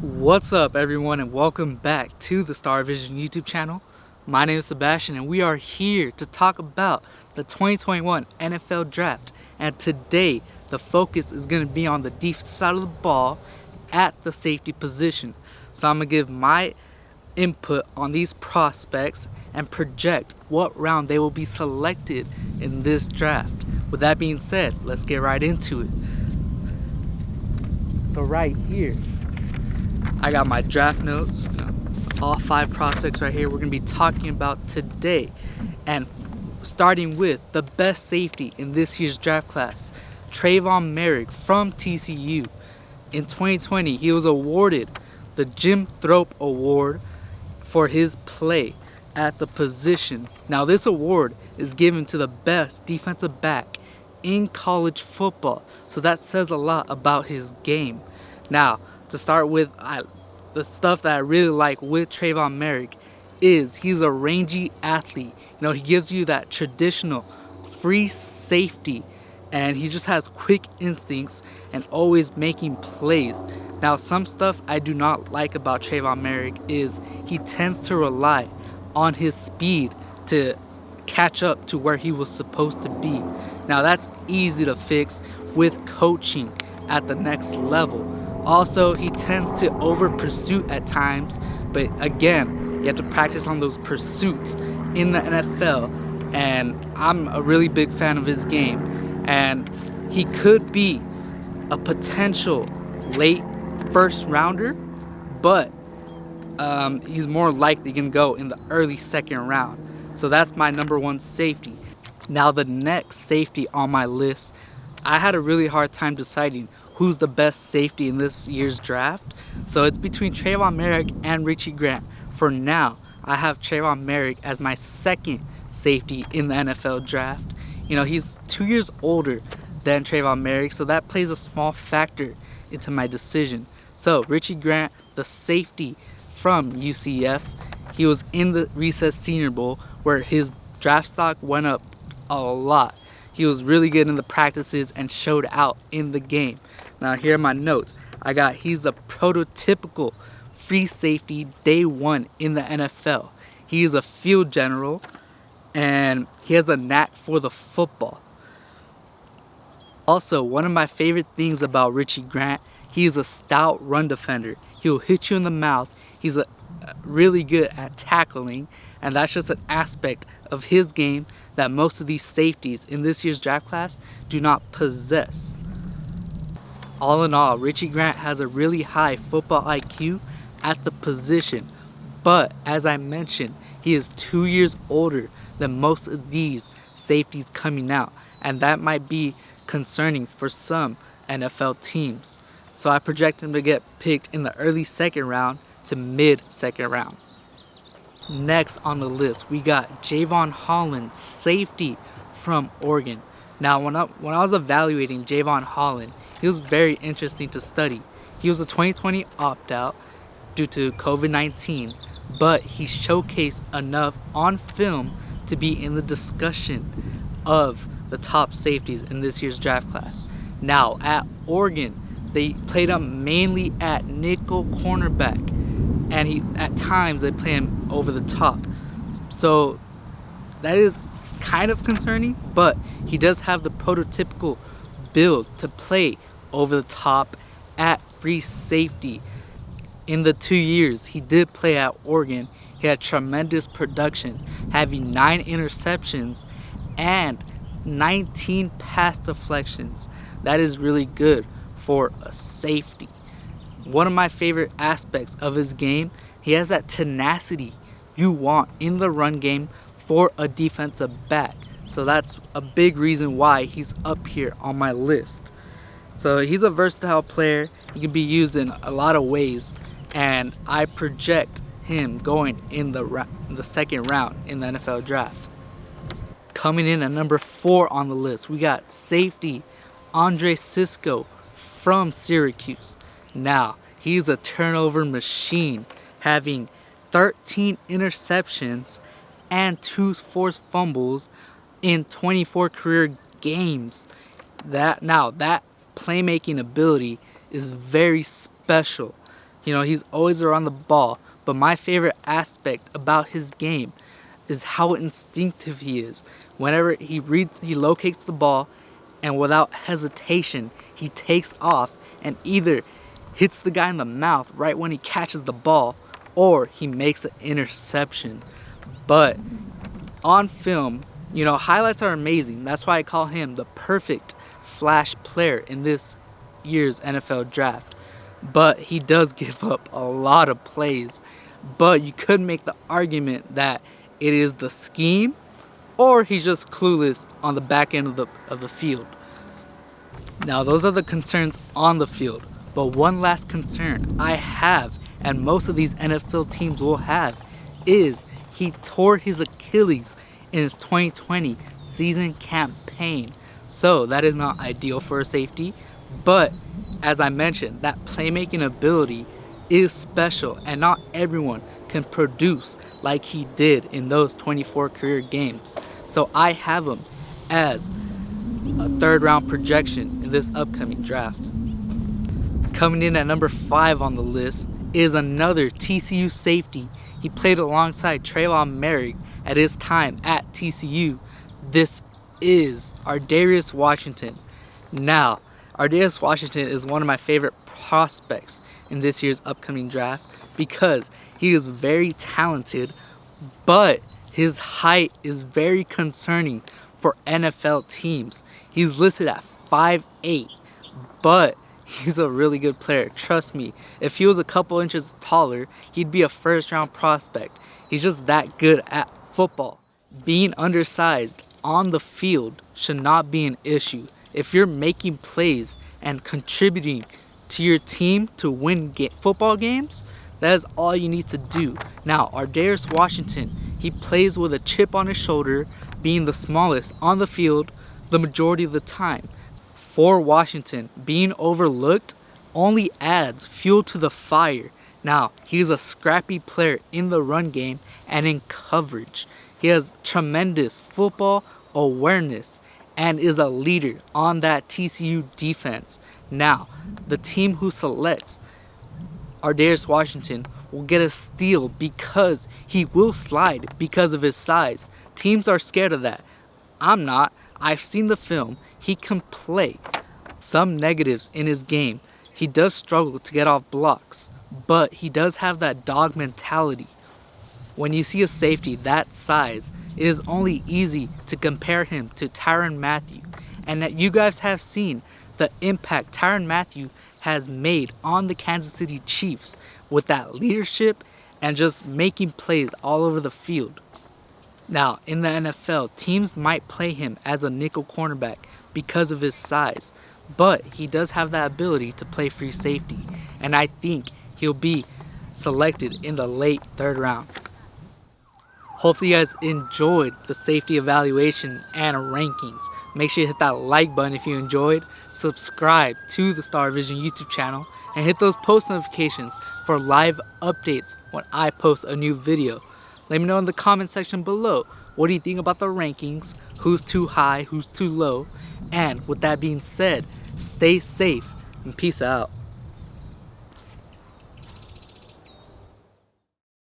What's up, everyone, and welcome back to the Star Vision YouTube channel. My name is Sebastian, and we are here to talk about the 2021 NFL Draft. And today, the focus is going to be on the defensive side of the ball at the safety position. So I'm going to give my input on these prospects and project what round they will be selected in this draft. With that being said, let's get right into it. So right here, I got my draft notes, all 5 prospects right here we're going to be talking about today. And starting with the best safety in this year's draft class, Trayvon Merrick from TCU. In 2020, he was awarded the Jim Thorpe Award for his play at the position. Now this award is given to the best defensive back in college football, so that says a lot about his game. Now, to start with, the stuff that I really like with Trayvon Merrick is he's a rangy athlete. He gives you that traditional free safety, and he just has quick instincts and always making plays. Now, some stuff I do not like about Trayvon Merrick is he tends to rely on his speed to catch up to where he was supposed to be. Now, that's easy to fix with coaching at the next level. Also, he tends to over pursuit at times, but again, you have to practice on those pursuits in the NFL, and I'm a really big fan of his game, and he could be a potential late first rounder, but he's more likely going to go in the early second round. So that's my number 1 safety. Now the next safety on my list, I had a really hard time deciding who's the best safety in this year's draft. So it's between Trayvon Merrick and Richie Grant. For now, I have Trayvon Merrick as my second safety in the NFL draft. He's 2 years older than Trayvon Merrick, so that plays a small factor into my decision. So Richie Grant, the safety from UCF, he was in the Recess Senior Bowl where his draft stock went up a lot. He was really good in the practices and showed out in the game. Now here are my notes. He's a prototypical free safety day 1 in the NFL. He is a field general and he has a knack for the football. Also, one of my favorite things about Richie Grant, he is a stout run defender. He'll hit you in the mouth. He's really good at tackling, and that's just an aspect of his game that most of these safeties in this year's draft class do not possess. All in all, Richie Grant has a really high football IQ at the position, but as I mentioned, he is 2 years older than most of these safeties coming out, and that might be concerning for some NFL teams. So I project him to get picked in the early second round to mid second round. Next on the list, we got Jayvon Holland, safety from Oregon. Now, when I was evaluating Jayvon Holland, he was very interesting to study. He was a 2020 opt-out due to COVID-19, but he showcased enough on film to be in the discussion of the top safeties in this year's draft class. Now, at Oregon, they played him mainly at nickel cornerback, and at times they play him over the top. So that is kind of concerning, but he does have the prototypical build to play over the top at free safety. In the 2 years he did play at Oregon, he had tremendous production, having 9 interceptions and 19 pass deflections. That is really good for a safety. One of my favorite aspects of his game, he has that tenacity you want in the run game for a defensive back. So that's a big reason why he's up here on my list. So he's a versatile player. He can be used in a lot of ways, and I project him going in the second round in the NFL draft. Coming in at number 4 on the list, we got safety Cisco from Syracuse. Now, he's a turnover machine, having 13 interceptions and 2 forced fumbles in 24 career games. That playmaking ability is very special. He's always around the ball. But my favorite aspect about his game is how instinctive he is. Whenever he locates the ball, and without hesitation, he takes off and either hits the guy in the mouth right when he catches the ball, or he makes an interception. But on film, highlights are amazing. That's why I call him the perfect flash player in this year's NFL draft. But he does give up a lot of plays. But you could make the argument that it is the scheme, or he's just clueless on the back end of the field. Now, those are the concerns on the field. But one last concern I have, and most of these NFL teams will have, is he tore his Achilles in his 2020 season campaign. So that is not ideal for a safety. But as I mentioned, that playmaking ability is special, and not everyone can produce like he did in those 24 career games. So I have him as a third round projection in this upcoming draft. Coming in at number 5 on the list is another TCU safety. He played alongside Trayvon Merrick at his time at TCU. This is Ardarius Washington. Now, Ardarius Washington is one of my favorite prospects in this year's upcoming draft because he is very talented, but his height is very concerning for NFL teams. He's listed at 5'8", but he's a really good player. Trust me, if he was a couple inches taller, he'd be a first-round prospect. He's just that good at football. Being undersized on the field should not be an issue. If you're making plays and contributing to your team to win football games, that is all you need to do. Now, Ardarius Washington, he plays with a chip on his shoulder, being the smallest on the field the majority of the time. For Washington, being overlooked only adds fuel to the fire. Now, he's a scrappy player in the run game and in coverage. He has tremendous football awareness and is a leader on that TCU defense. Now, the team who selects Ardarius Washington will get a steal because he will slide because of his size. Teams are scared of that. I'm not. I've seen the film. He can play. Some negatives in his game. He does struggle to get off blocks, but he does have that dog mentality. When you see a safety that size, it is only easy to compare him to Tyrann Mathieu, and that you guys have seen the impact Tyrann Mathieu has made on the Kansas City Chiefs with that leadership and just making plays all over the field. Now, in the NFL, teams might play him as a nickel cornerback because of his size, but he does have that ability to play free safety, and I think he'll be selected in the late 3rd round. Hopefully you guys enjoyed the safety evaluation and rankings. Make sure you hit that like button if you enjoyed, subscribe to the Star Vision YouTube channel, and hit those post notifications for live updates when I post a new video. Let me know in the comment section below, what do you think about the rankings, who's too high, who's too low, and with that being said, stay safe and peace out.